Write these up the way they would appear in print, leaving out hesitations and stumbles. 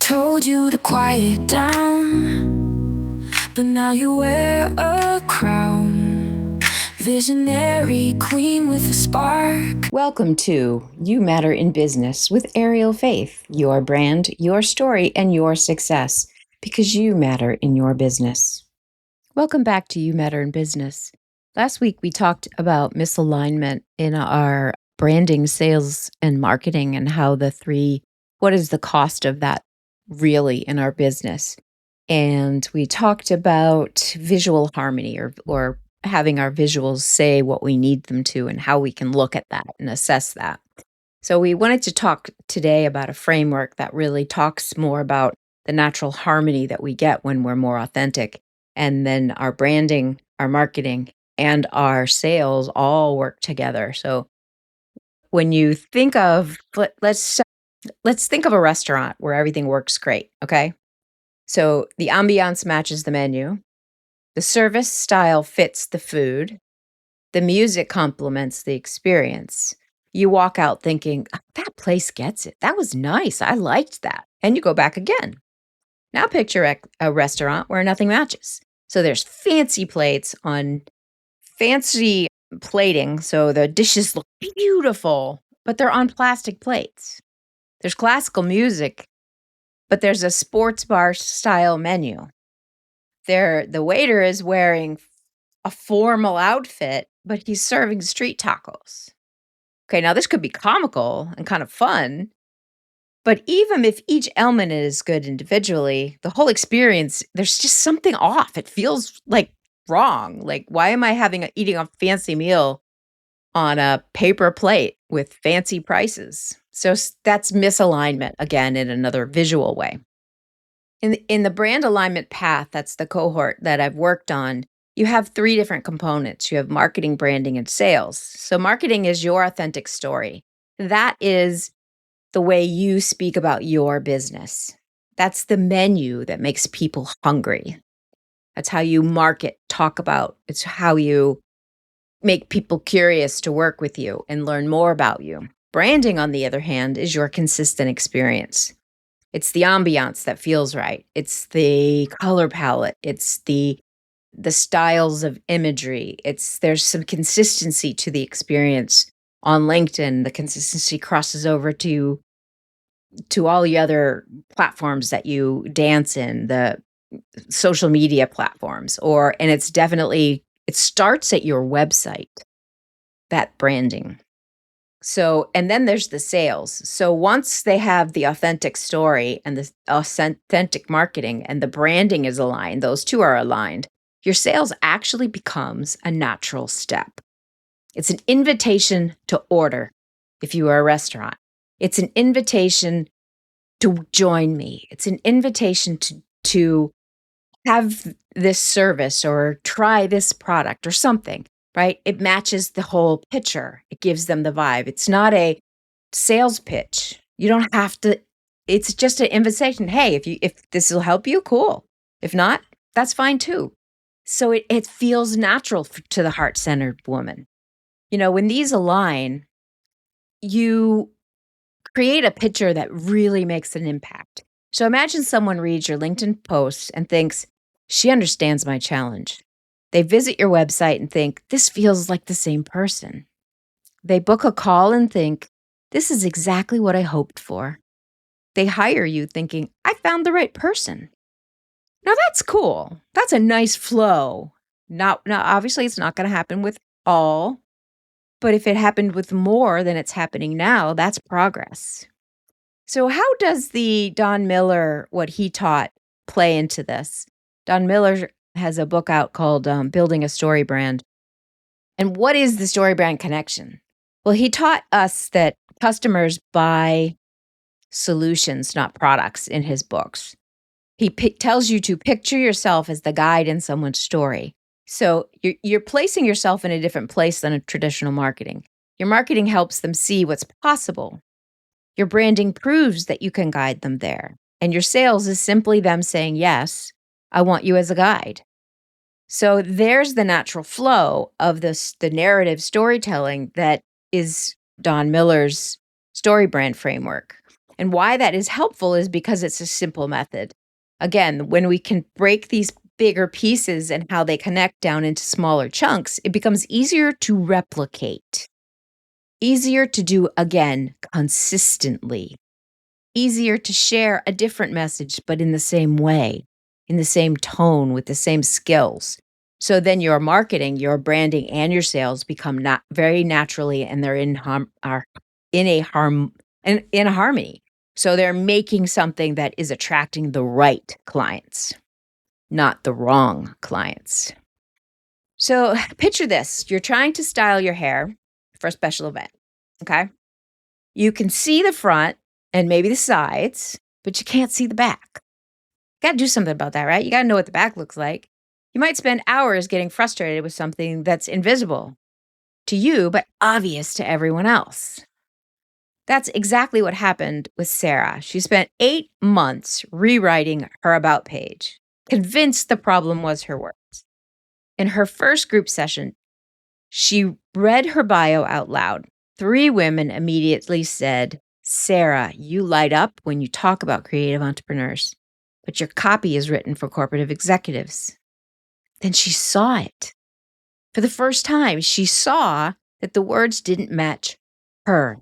told you to quiet down, but now you wear a crown. Visionary queen with a spark. Welcome to You Matter in Business with Ariel Faith, your brand, your story, and your success, because you matter in your business. Welcome back to You Matter in Business. Last week, we talked about misalignment in our branding, sales, and marketing, and how what is the cost of that really in our business. And we talked about visual harmony or having our visuals say what we need them to and how we can look at that and assess that. So we wanted to talk today about a framework that really talks more about the natural harmony that we get when we're more authentic. And then our branding, our marketing, and our sales all work together. So when you think of, let's think of a restaurant where everything works great, okay? So the ambiance matches the menu. The service style fits the food. The music complements the experience. You walk out thinking, that place gets it. That was nice. I liked that. And you go back again. Now picture a restaurant where nothing matches. So there's fancy plates on fancy plating. So the dishes look beautiful, but they're on plastic plates. There's classical music, but there's a sports bar style menu. The waiter is wearing a formal outfit, but he's serving street tacos. Okay, now this could be comical and kind of fun, but even if each element is good individually, the whole experience, there's just something off. It feels like wrong. Like, why am I eating a fancy meal on a paper plate with fancy prices? So that's misalignment, again, in another visual way. In the brand alignment path, that's the cohort that I've worked on, you have three different components. You have marketing, branding, and sales. So marketing is your authentic story. That is the way you speak about your business. That's the menu that makes people hungry. That's how you market, talk about. It's how you make people curious to work with you and learn more about you. Branding, on the other hand, is your consistent experience. It's the ambiance that feels right. It's the color palette. It's the styles of imagery. There's some consistency to the experience. On LinkedIn, the consistency crosses over to all the other platforms that you dance in, the social media platforms, and it starts at your website, that branding. So, and then there's the sales. So once they have the authentic story and the authentic marketing and the branding is aligned, those two are aligned, your sales actually becomes a natural step. It's an invitation to order if you are a restaurant. It's an invitation to join me. It's an invitation to have this service or try this product or something. Right? It matches the whole picture. It gives them the vibe. It's not a sales pitch. You don't have to, it's just an invitation. Hey, if this will help you, cool. If not, that's fine too. So it feels natural to the heart-centered woman. You know, when these align, you create a picture that really makes an impact. So imagine someone reads your LinkedIn post and thinks, she understands my challenge. They visit your website and think, this feels like the same person. They book a call and think, this is exactly what I hoped for. They hire you thinking, I found the right person. Now that's cool. That's a nice flow. Now, obviously, it's not going to happen with all, but if it happened with more than it's happening now, that's progress. So how does the Don Miller, what he taught, play into this? Don Miller has a book out called Building a StoryBrand. And what is the StoryBrand connection? Well, he taught us that customers buy solutions, not products, in his books. He tells you to picture yourself as the guide in someone's story. So you're placing yourself in a different place than a traditional marketing. Your marketing helps them see what's possible. Your branding proves that you can guide them there. And your sales is simply them saying, yes, I want you as a guide. So there's the natural flow of the narrative storytelling that is Don Miller's StoryBrand framework. And why that is helpful is because it's a simple method. Again, when we can break these bigger pieces and how they connect down into smaller chunks, it becomes easier to replicate, easier to do again consistently, easier to share a different message, but in the same way, in the same tone, with the same skills. So then your marketing, your branding, and your sales become not very naturally, and they're in harmony. So they're making something that is attracting the right clients, not the wrong clients. So picture this. You're trying to style your hair for a special event, okay? You can see the front and maybe the sides, but you can't see the back. Got to do something about that, right? You got to know what the back looks like. You might spend hours getting frustrated with something that's invisible to you, but obvious to everyone else. That's exactly what happened with Sarah. She spent 8 months rewriting her about page, convinced the problem was her words. In her first group session, she read her bio out loud. 3 women immediately said, "Sarah, you light up when you talk about creative entrepreneurs, but your copy is written for corporate executives." Then she saw it. For the first time, she saw that the words didn't match her.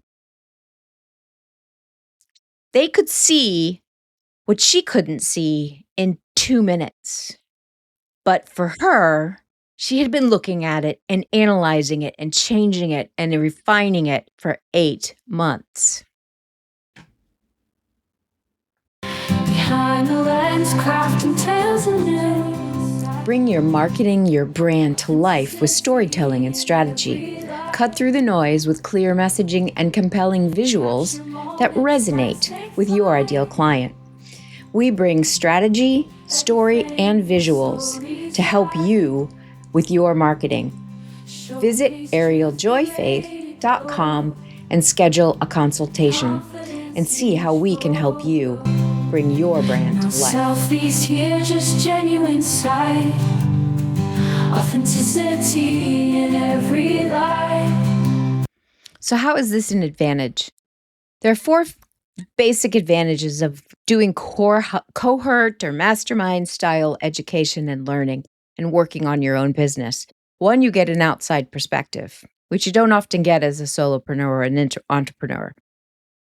They could see what she couldn't see in 2 minutes. But for her, she had been looking at it and analyzing it and changing it and refining it for 8 months. Behind the lens, crafting tales and news. Bring your marketing, your brand to life with storytelling and strategy. Cut through the noise with clear messaging and compelling visuals that resonate with your ideal client. We bring strategy, story, and visuals to help you with your marketing. Visit arielfaith.com and schedule a consultation and see how we can help you bring your brand to life. Selfies here, just genuine sight. Authenticity in every lie. So how is this an advantage? There are 4 basic advantages of doing cohort or mastermind style education and learning and working on your own business. 1, you get an outside perspective, which you don't often get as a solopreneur or an entrepreneur.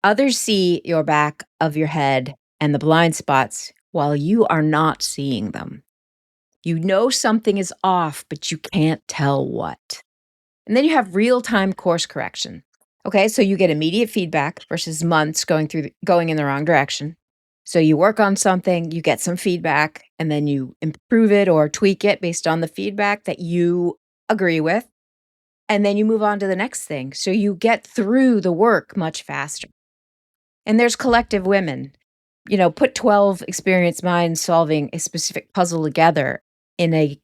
Others see your back of your head and the blind spots while you are not seeing them. You know something is off, but you can't tell what. And then you have real-time course correction. Okay, so you get immediate feedback versus months going in the wrong direction. So you work on something, you get some feedback, and then you improve it or tweak it based on the feedback that you agree with. And then you move on to the next thing. So you get through the work much faster. And there's collective women. Put 12 experienced minds solving a specific puzzle together in a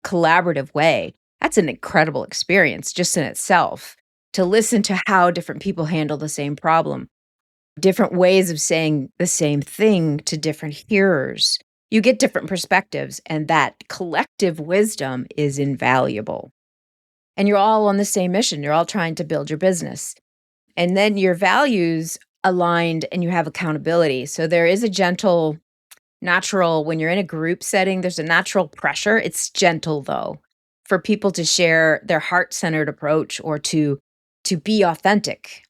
collaborative way. That's an incredible experience just in itself. To listen to how different people handle the same problem, different ways of saying the same thing to different hearers. You get different perspectives, and that collective wisdom is invaluable. And you're all on the same mission. You're all trying to build your business. And then your values aligned and you have accountability. So there is a gentle, natural, when you're in a group setting, there's a natural pressure. It's gentle, though, for people to share their heart-centered approach or to be authentic.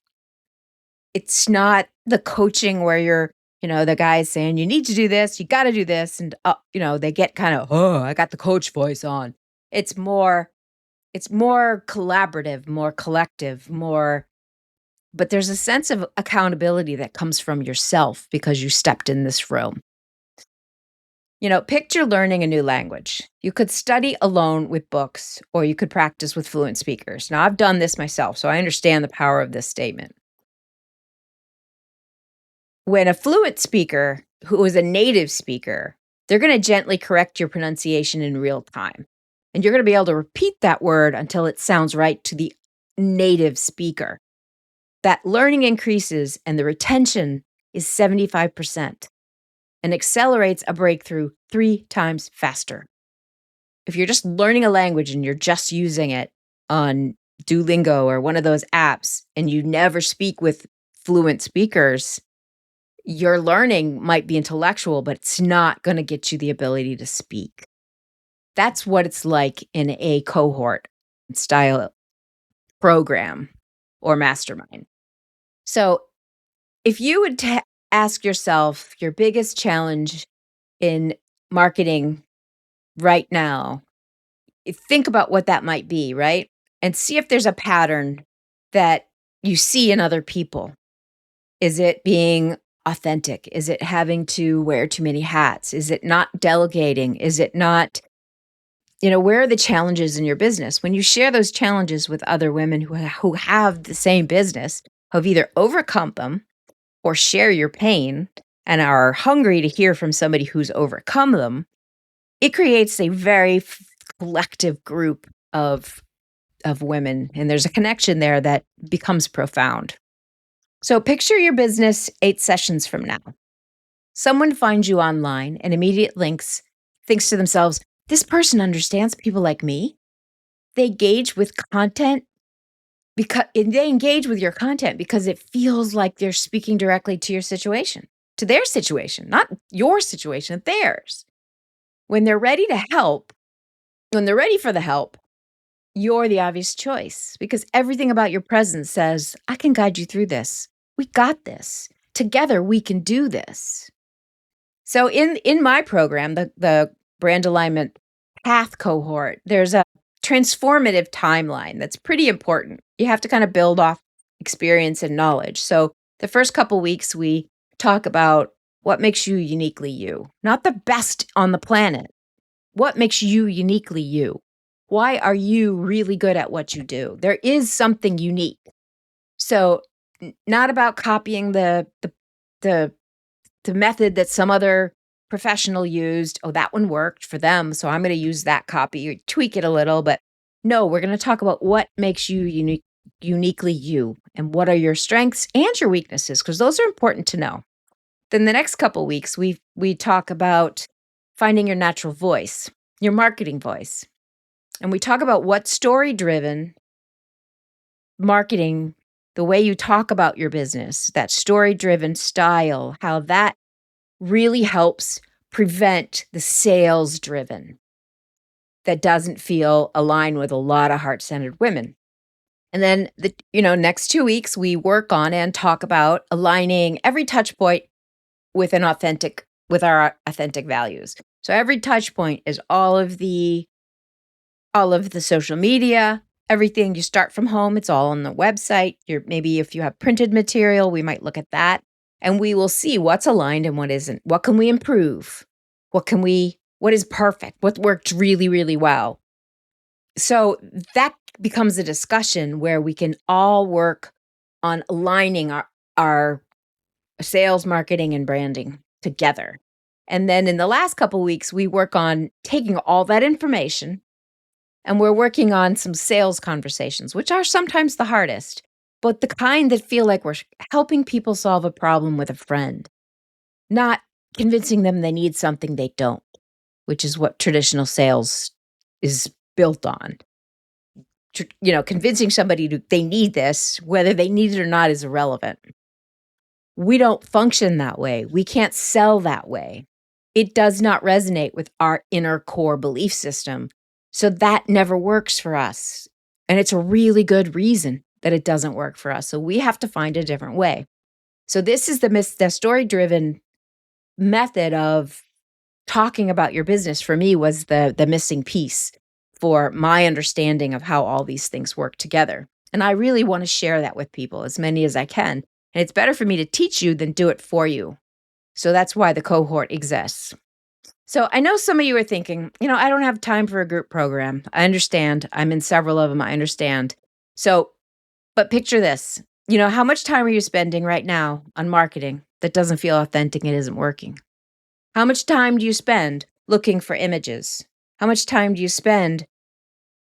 It's not the coaching where you're, the guy's saying, you need to do this, you got to do this. And, they get kind of, I got the coach voice on. It's more collaborative, more collective, but there's a sense of accountability that comes from yourself because you stepped in this room. Picture learning a new language. You could study alone with books, or you could practice with fluent speakers. Now, I've done this myself, so I understand the power of this statement. When a fluent speaker, who is a native speaker, they're going to gently correct your pronunciation in real time. And you're going to be able to repeat that word until it sounds right to the native speaker. That learning increases and the retention is 75%. And accelerates a breakthrough 3 times faster. If you're just learning a language and you're just using it on Duolingo or one of those apps and you never speak with fluent speakers, Your learning might be intellectual, but it's not going to get you the ability to speak. That's what it's like in a cohort style program or mastermind. So, if you would ask yourself your biggest challenge in marketing right now, think about what that might be, right? And see if there's a pattern that you see in other people. Is it being authentic? Is it having to wear too many hats? Is it not delegating? Is it not, where are the challenges in your business? When you share those challenges with other women who have the same business, who have either overcome them or share your pain and are hungry to hear from somebody who's overcome them, it creates a very collective group of women, and there's a connection there that becomes profound. So picture your business 8 sessions from now. Someone finds you online and thinks to themselves, this person understands people like me. They engage with content they engage with your content because it feels like they're speaking directly to your situation, to their situation, not your situation, theirs. When they're ready to help, when they're ready for the help, you're the obvious choice because everything about your presence says, I can guide you through this. We got this. Together, we can do this. So in my program, the brand alignment path cohort, there's a transformative timeline that's pretty important. You have to kind of build off experience and knowledge. So the first couple weeks, we talk about what makes you uniquely you, not the best on the planet. What makes you uniquely you? Why are you really good at what you do? There is something unique. So not about copying the method that some other professional used. Oh, that one worked for them, so I'm going to use that copy or tweak it a little. But no, we're going to talk about what makes you uniquely you, and what are your strengths and your weaknesses, because those are important to know. Then the next couple weeks, we talk about finding your natural voice, your marketing voice, and we talk about what story-driven marketing, the way you talk about your business, that story-driven style, how that really helps prevent the sales driven that doesn't feel aligned with a lot of heart-centered women. And then the next 2 weeks we work on and talk about aligning every touch point with our authentic values. So every touch point is all of the social media, everything. You start from home, it's all on the website. Maybe if you have printed material, we might look at that. And we will see what's aligned and what isn't. What can we improve? What is perfect? What worked really, really well? So that becomes a discussion where we can all work on aligning our sales, marketing, and branding together. And then in the last couple of weeks, we work on taking all that information and we're working on some sales conversations, which are sometimes the hardest, but the kind that feel like we're helping people solve a problem with a friend, not convincing them they need something they don't, which is what traditional sales is built on. Convincing somebody they need this, whether they need it or not, is irrelevant. We don't function that way. We can't sell that way. It does not resonate with our inner core belief system. So that never works for us. And it's a really good reason that it doesn't work for us. So we have to find a different way. So this is the story-driven method of talking about your business for me was the missing piece for my understanding of how all these things work together. And I really want to share that with people, as many as I can. And it's better for me to teach you than do it for you. So that's why the cohort exists. So I know some of you are thinking, I don't have time for a group program. I understand. I'm in several of them. I understand. So, but picture this. How much time are you spending right now on marketing that doesn't feel authentic and isn't working? How much time do you spend looking for images? How much time do you spend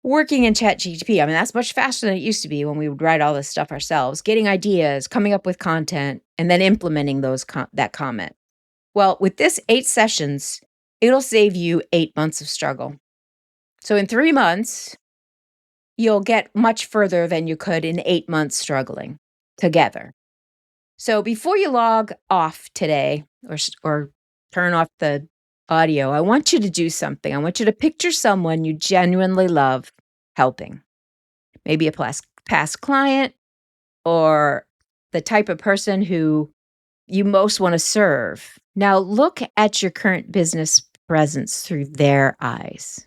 working in ChatGPT? I mean, that's much faster than it used to be when we would write all this stuff ourselves, getting ideas, coming up with content, and then implementing that comment. Well, with this 8 sessions, it'll save you 8 months of struggle. So in 3 months, you'll get much further than you could in 8 months struggling together. So before you log off today or turn off the audio, I want you to do something. I want you to picture someone you genuinely love helping. Maybe a past client or the type of person who you most want to serve. Now look at your current business presence through their eyes.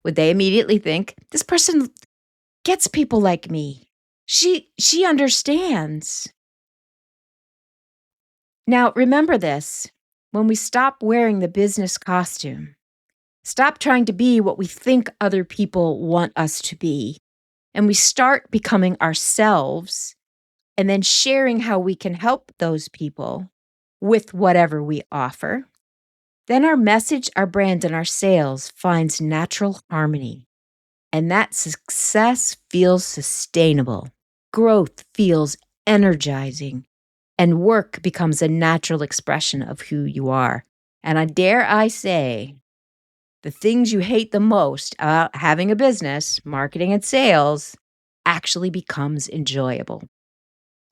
Would they immediately think, this person gets people like me? She understands. Now, remember this. When we stop wearing the business costume, stop trying to be what we think other people want us to be, and we start becoming ourselves and then sharing how we can help those people with whatever we offer, then our message, our brand, and our sales finds natural harmony. And that success feels sustainable. Growth feels energizing. And work becomes a natural expression of who you are. And I say, the things you hate the most about having a business, marketing and sales, actually becomes enjoyable.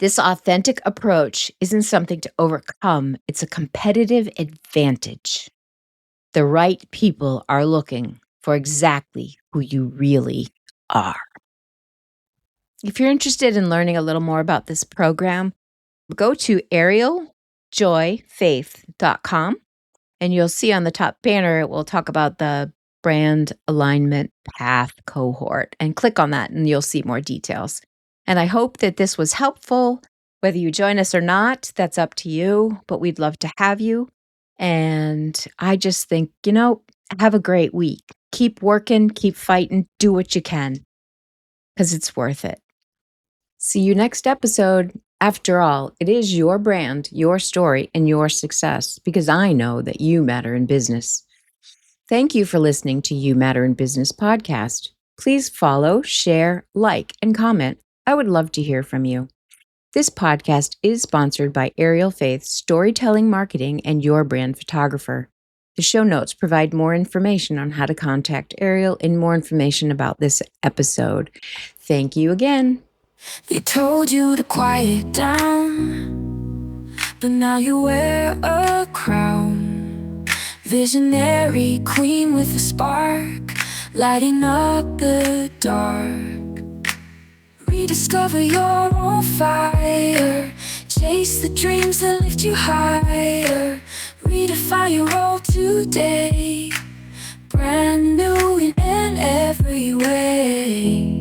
This authentic approach isn't something to overcome, it's a competitive advantage. The right people are looking for exactly who you really are. If you're interested in learning a little more about this program, go to arieljoyfaith.com and you'll see on the top banner, it will talk about the brand alignment path cohort, and click on that and you'll see more details. And I hope that this was helpful. Whether you join us or not, that's up to you, but we'd love to have you. And I just think, have a great week. Keep working, keep fighting, do what you can, because it's worth it. See you next episode. After all, it is your brand, your story, and your success, because I know that you matter in business. Thank you for listening to You Matter in Business podcast. Please follow, share, like, and comment. I would love to hear from you. This podcast is sponsored by Ariel Faith, Storytelling Marketing, and Your Brand Photographer. The show notes provide more information on how to contact Ariel and more information about this episode. Thank you again. They told you to quiet down, but now you wear a crown. Visionary queen with a spark, lighting up the dark. Rediscover your own fire, chase the dreams that lift you higher. Redefine your role today, brand new in every way.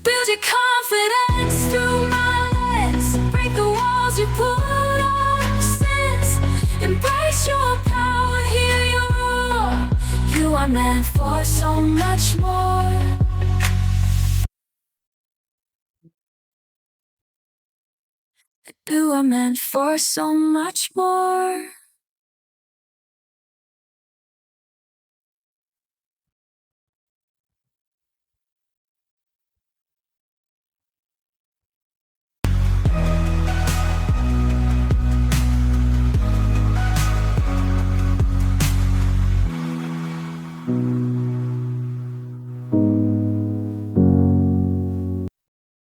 Build your confidence through my lens, break the walls you put up since. Embrace your power, hear your roar. You are meant for so much more. You are meant for so much more.